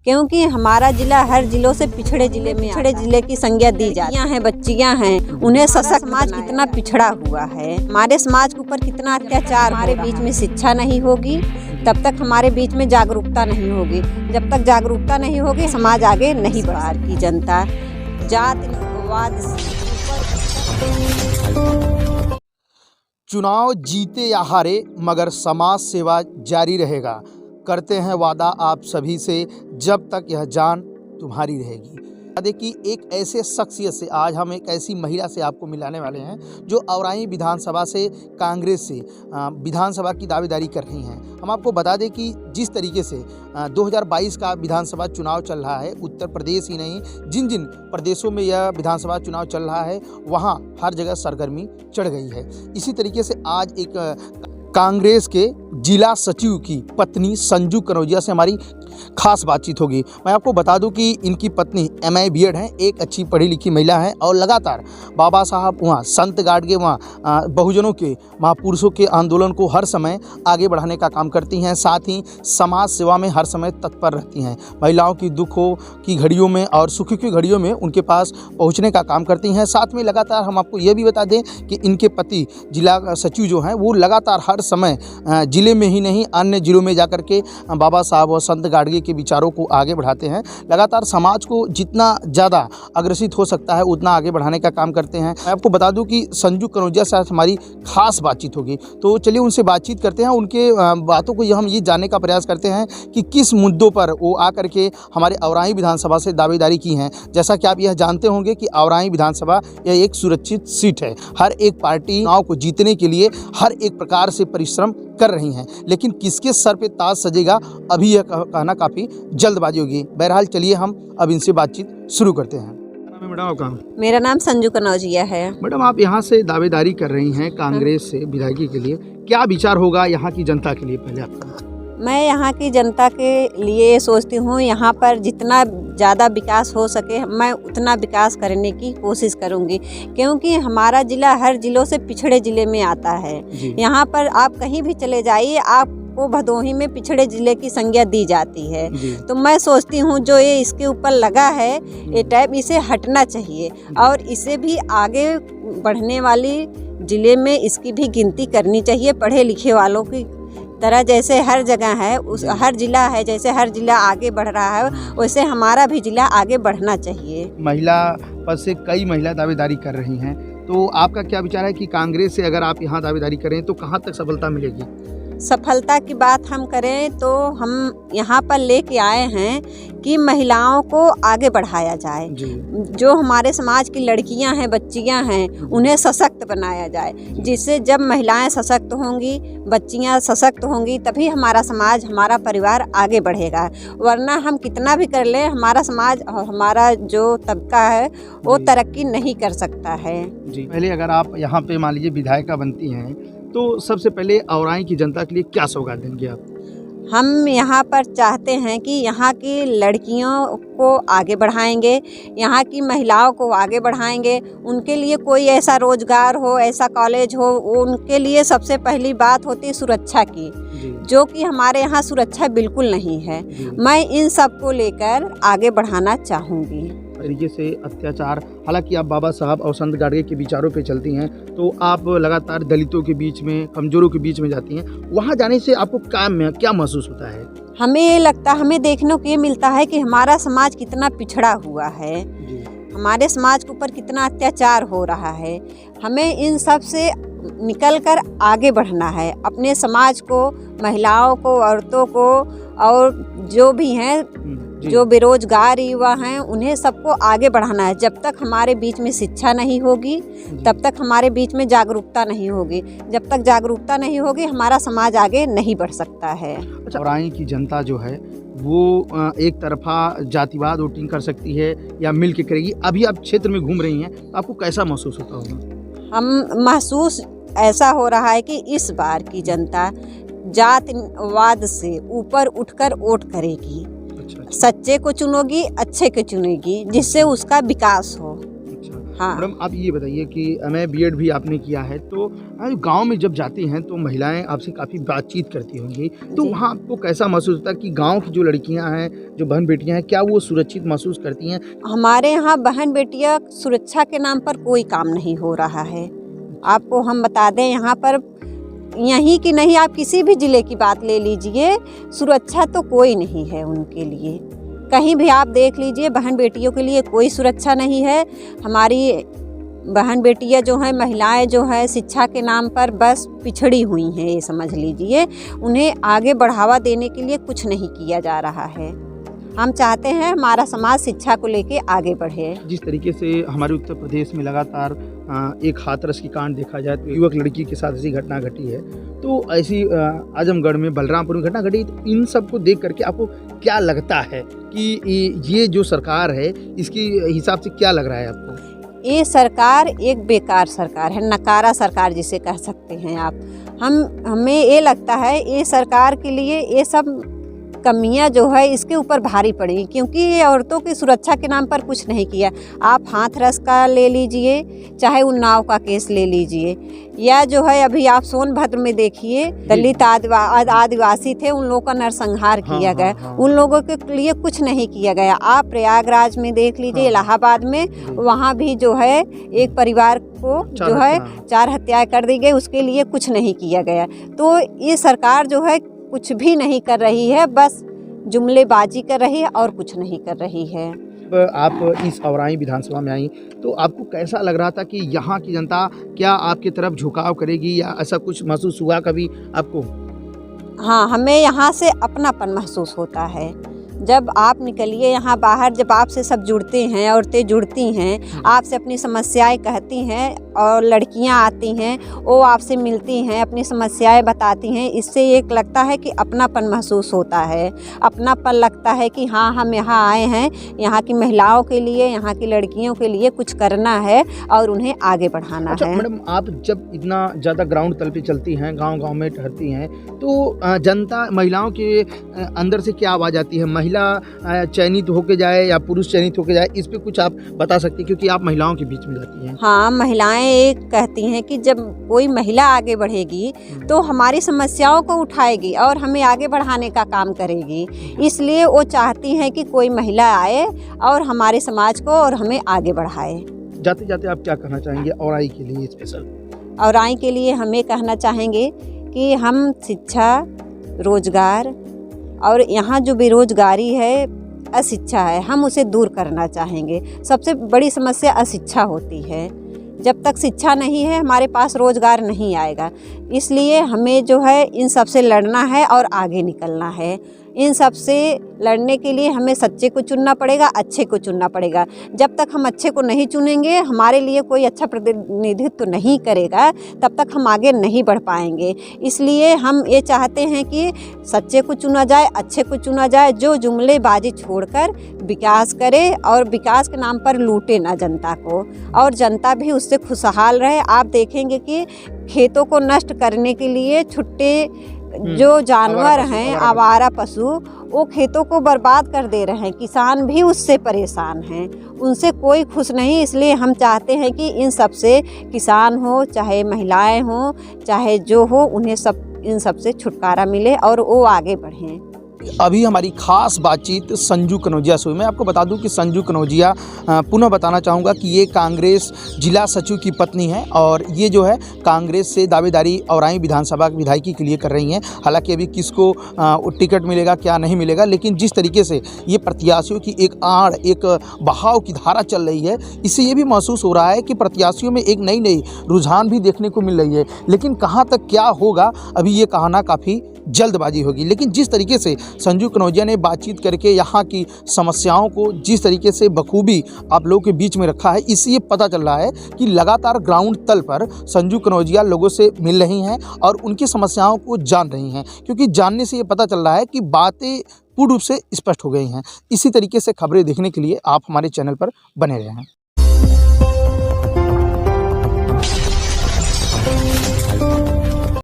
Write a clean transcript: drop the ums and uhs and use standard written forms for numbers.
क्योंकि हमारा जिला हर जिलों से पिछड़े जिले की संज्ञा दी जाती है। बच्चियां हैं, उन्हें सशक्त समाज कितना पिछड़ा हुआ है, हमारे समाज के ऊपर कितना अत्याचार। हमारे बीच में शिक्षा नहीं होगी तब तक हमारे बीच में जागरूकता नहीं होगी, जब तक जागरूकता नहीं होगी समाज आगे नहीं बढ़ा। की जनता जातिवाद चुनाव जीते या हारे मगर समाज सेवा जारी रहेगा। करते हैं वादा आप सभी से, जब तक यह जान तुम्हारी रहेगी। देखिए, एक ऐसे शख्सियत से आज हम एक ऐसी महिला से आपको मिलाने वाले हैं जो औराई विधानसभा से कांग्रेस से विधानसभा की दावेदारी कर रही हैं। हम आपको बता दें कि जिस तरीके से 2022 का विधानसभा चुनाव चल रहा है, उत्तर प्रदेश ही नहीं जिन जिन प्रदेशों में यह विधानसभा चुनाव चल रहा है वहाँ हर जगह सरगर्मी चढ़ गई है। इसी तरीके से आज एक कांग्रेस के जिला सचिव की पत्नी संजू कनौजिया से हमारी खास बातचीत होगी। मैं आपको बता दूं कि इनकी पत्नी MA B.Ed हैं, एक अच्छी पढ़ी लिखी महिला है और लगातार बाबा साहब वहाँ संत गाडगे वहाँ बहुजनों के महापुरुषों के आंदोलन को हर समय आगे बढ़ाने का काम करती हैं। साथ ही समाज सेवा में हर समय तत्पर रहती हैं। महिलाओं की दुखों की घड़ियों में और सुखों की घड़ियों में उनके पास पहुँचने का काम करती हैं। साथ में लगातार हम आपको ये भी बता दें कि इनके पति जिला सचिव जो हैं वो लगातार हर समय जिले में ही नहीं अन्य जिलों में जाकर के बाबा साहब और संत गाडगे के विचारों को आगे बढ़ाते हैं। लगातार समाज को जितना ज़्यादा अग्रसित हो सकता है उतना आगे बढ़ाने का काम करते हैं। मैं आपको बता दूं कि संजू कनौजिया से हमारी खास बातचीत होगी, तो चलिए उनसे बातचीत करते हैं। उनके बातों को हम ये जानने का प्रयास करते हैं कि किस मुद्दों पर वो आकर के हमारे औराई विधानसभा से दावेदारी की हैं। जैसा कि आप यह जानते होंगे कि औराई विधानसभा यह एक सुरक्षित सीट है। हर एक पार्टी चुनाव को जीतने के लिए हर एक प्रकार से परिश्रम कर रही हैं, लेकिन किसके सर पे ताज सजेगा अभी यह कहना काफ़ी जल्दबाजी होगी। बहरहाल चलिए हम अब इनसे बातचीत शुरू करते हैं। मैडम आपका? मेरा नाम संजू कनौजिया है। मैडम, आप यहाँ से दावेदारी कर रही हैं कांग्रेस से विधायकी के लिए, क्या विचार होगा यहाँ की जनता के लिए? पहले आपका। मैं यहाँ की जनता के लिए सोचती हूँ यहाँ पर जितना ज़्यादा विकास हो सके मैं उतना विकास करने की कोशिश करूँगी, क्योंकि हमारा जिला हर जिलों से पिछड़े जिले में आता है। यहाँ पर आप कहीं भी चले जाइए आपको भदोही में पिछड़े जिले की संज्ञा दी जाती है। तो मैं सोचती हूँ जो ये इसके ऊपर लगा है ये टैब, इसे हटना चाहिए और इसे भी आगे बढ़ने वाली जिले में इसकी भी गिनती करनी चाहिए। पढ़े लिखे वालों की तरह जैसे हर जगह है उस हर जिला है, जैसे हर जिला आगे बढ़ रहा है वैसे हमारा भी जिला आगे बढ़ना चाहिए। महिला पद से कई महिला दावेदारी कर रही हैं, तो आपका क्या विचार है कि कांग्रेस से अगर आप यहाँ दावेदारी करें तो कहाँ तक सफलता मिलेगी? सफलता की बात हम करें तो हम यहाँ पर लेके आए हैं कि महिलाओं को आगे बढ़ाया जाए। जो हमारे समाज की लड़कियां हैं, बच्चियां हैं, उन्हें सशक्त बनाया जाए, जिससे जब महिलाएं सशक्त होंगी, बच्चियां सशक्त होंगी तभी हमारा समाज, हमारा परिवार आगे बढ़ेगा। वरना हम कितना भी कर लें हमारा समाज और हमारा जो तबका है वो तरक्की नहीं कर सकता है। पहले अगर आप यहाँ पे मान लीजिए विधायिका बनती हैं तो सबसे पहले औराई की जनता के लिए क्या सौगात देंगे आप? हम यहाँ पर चाहते हैं कि यहाँ की लड़कियों को आगे बढ़ाएंगे, यहाँ की महिलाओं को आगे बढ़ाएंगे। उनके लिए कोई ऐसा रोजगार हो, ऐसा कॉलेज हो, उनके लिए सबसे पहली बात होती है सुरक्षा की, जो कि हमारे यहाँ सुरक्षा बिल्कुल नहीं है। मैं इन सब को लेकर आगे बढ़ाना चाहूँगी। तरीके से अत्याचार, हालांकि आप बाबा साहब और संत गाडगे के विचारों पे चलती हैं तो आप लगातार दलितों के बीच में, कमजोरों के बीच में जाती हैं। वहाँ जाने से आपको क्या महसूस होता है? हमें ये लगता, हमें देखने को ये मिलता है कि हमारा समाज कितना पिछड़ा हुआ है, हमारे समाज के ऊपर कितना अत्याचार हो रहा है। हमें इन सब से निकल कर आगे बढ़ना है, अपने समाज को, महिलाओं को, औरतों को और जो भी हैं जो बेरोजगार युवा हैं उन्हें सबको आगे बढ़ाना है। जब तक हमारे बीच में शिक्षा नहीं होगी तब तक हमारे बीच में जागरूकता नहीं होगी, जब तक जागरूकता नहीं होगी हमारा समाज आगे नहीं बढ़ सकता है। अच्छा, औराई की जनता जो है वो एक तरफा जातिवाद वोटिंग कर सकती है या मिल के करेगी? अभी आप क्षेत्र में घूम रही हैं, आपको कैसा महसूस होता होगा? हम महसूस ऐसा हो रहा है कि इस बार की जनता जातिवाद से ऊपर उठकर वोट करेगी। सच्चे को चुनोगी, अच्छे को चुनेगी, जिससे उसका विकास हो। हाँ। मैडम आप ये बताइए कि मैं बीएड भी आपने किया है, तो गांव में जब जाती हैं तो महिलाएं आपसे काफ़ी बातचीत करती होंगी, तो जी। वहाँ आपको कैसा महसूस होता है कि गांव की जो लड़कियां हैं, जो बहन बेटियां हैं, क्या वो सुरक्षित महसूस करती हैं? हमारे यहाँ बहन बेटियाँ सुरक्षा के नाम पर कोई काम नहीं हो रहा है। आपको हम बता दें, यहाँ पर यहीं की नहीं, आप किसी भी ज़िले की बात ले लीजिए, सुरक्षा तो कोई नहीं है उनके लिए। कहीं भी आप देख लीजिए, बहन बेटियों के लिए कोई सुरक्षा नहीं है। हमारी बहन बेटियाँ जो हैं, महिलाएं जो हैं, शिक्षा के नाम पर बस पिछड़ी हुई हैं, ये समझ लीजिए। उन्हें आगे बढ़ावा देने के लिए कुछ नहीं किया जा रहा है। हम चाहते हैं हमारा समाज शिक्षा को लेके आगे बढ़े। जिस तरीके से हमारे उत्तर प्रदेश में लगातार एक हाथरस की कांड देखा जाए, तो युवक लड़की के साथ ऐसी घटना घटी है, तो ऐसी आजमगढ़ में बलरामपुर में घटना घटी, तो इन सब को देख करके आपको क्या लगता है कि ये जो सरकार है, इसकी हिसाब से क्या लग रहा है आपको? ये सरकार एक बेकार सरकार है, नकारा सरकार जिसे कह सकते हैं आप। हमें ये लगता है ये सरकार के लिए ये सब कमियां जो है इसके ऊपर भारी पड़ी, क्योंकि ये औरतों की सुरक्षा के नाम पर कुछ नहीं किया। आप हाथरस का ले लीजिए, चाहे उन्नाव का केस ले लीजिए, या जो है अभी आप सोनभद्र में देखिए, दलित आदिवासी थे, उन लोगों का नरसंहार किया गया। उन लोगों के लिए कुछ नहीं किया गया। आप प्रयागराज में देख लीजिए, इलाहाबाद में, वहाँ भी जो है एक परिवार को जो है 4 हत्याएं कर दी गई, उसके लिए कुछ नहीं किया गया। तो ये सरकार जो है कुछ भी नहीं कर रही है, बस जुमलेबाजी कर रही है और कुछ नहीं कर रही है। आप इस औराई विधानसभा में आई, तो आपको कैसा लग रहा था कि यहाँ की जनता क्या आपकी तरफ झुकाव करेगी, या ऐसा कुछ महसूस हुआ कभी आपको? हाँ, हमें यहाँ से अपनापन महसूस होता है। जब आप निकलिए यहाँ बाहर, जब आपसे सब जुड़ते हैं, औरतें जुड़ती हैं, आपसे अपनी समस्याएं कहती हैं, और लड़कियां आती हैं, वो आपसे मिलती हैं, अपनी समस्याएं बताती हैं, इससे एक लगता है कि अपनापन महसूस होता है। अपनापन लगता है कि हाँ, हम यहाँ आए हैं, यहाँ की महिलाओं के लिए, यहाँ की लड़कियों के लिए कुछ करना है और उन्हें आगे बढ़ाना है। मैडम आप जब इतना ज़्यादा ग्राउंड तल पे चलती हैं, गांव-गांव में टहलती हैं, तो जनता, महिलाओं के अंदर से क्या आवाज़ आती है? महिला चयनित होके जाए या पुरुष चयनित होके जाए, इस पे कुछ आप बता सकती हैं, क्योंकि आप महिलाओं के बीच में जाती हैं। हाँ, महिलाएं एक कहती हैं कि जब कोई महिला आगे बढ़ेगी तो हमारी समस्याओं को उठाएगी और हमें आगे बढ़ाने का काम करेगी। इसलिए वो चाहती हैं कि कोई महिला आए और हमारे समाज को और हमें आगे बढ़ाए। जाते जाते आप क्या कहना चाहेंगे औराई के लिए स्पेशल? औराई के लिए हमें कहना चाहेंगे कि हम शिक्षा, रोजगार और यहाँ जो बेरोजगारी है, अशिक्षा है, हम उसे दूर करना चाहेंगे। सबसे बड़ी समस्या अशिक्षा होती है। जब तक शिक्षा नहीं है, हमारे पास रोजगार नहीं आएगा। इसलिए हमें जो है इन सब से लड़ना है और आगे निकलना है। इन सब से लड़ने के लिए हमें सच्चे को चुनना पड़ेगा, अच्छे को चुनना पड़ेगा। जब तक हम अच्छे को नहीं चुनेंगे, हमारे लिए कोई अच्छा प्रतिनिधित्व नहीं करेगा, तब तक हम आगे नहीं बढ़ पाएंगे। इसलिए हम ये चाहते हैं कि सच्चे को चुना जाए, अच्छे को चुना जाए, जो जुमलेबाजी छोड़कर विकास करे और विकास के नाम पर लूटे ना जनता को, और जनता भी उससे खुशहाल रहे। आप देखेंगे कि खेतों को नष्ट करने के लिए छुट्टे जो जानवर हैं, आवारा पशु, वो खेतों को बर्बाद कर दे रहे हैं। किसान भी उससे परेशान हैं, उनसे कोई खुश नहीं। इसलिए हम चाहते हैं कि इन सब से, किसान हो चाहे महिलाएं हो चाहे जो हो, उन्हें इन सब से छुटकारा मिले और वो आगे बढ़ें। अभी हमारी खास बातचीत संजू कनौजिया से हुई। मैं आपको बता दूं कि संजू कनौजिया, पुनः बताना चाहूँगा कि ये कांग्रेस जिला सचिव की पत्नी है, और ये जो है कांग्रेस से दावेदारी औराई विधानसभा की विधायकी के लिए कर रही हैं। हालांकि अभी किसको टिकट मिलेगा क्या नहीं मिलेगा, लेकिन जिस तरीके से ये प्रत्याशियों की एक आड़, एक बहाव की धारा चल रही है, इससे ये भी महसूस हो रहा है कि प्रत्याशियों में एक नई रुझान भी देखने को मिल रही है। लेकिन कहाँ तक क्या होगा, अभी ये कहना काफ़ी जल्दबाजी होगी। लेकिन जिस तरीके से संजू कनौजिया ने बातचीत करके यहाँ की समस्याओं को जिस तरीके से बखूबी आप लोगों के बीच में रखा है, इससे ये पता चल रहा है कि लगातार ग्राउंड तल पर संजू कनौजिया लोगों से मिल रही हैं और उनकी समस्याओं को जान रही हैं, क्योंकि जानने से ये पता चल रहा है कि बातें पूर्ण रूप से स्पष्ट हो गई हैं। इसी तरीके से खबरें देखने के लिए आप हमारे चैनल पर बने रहें।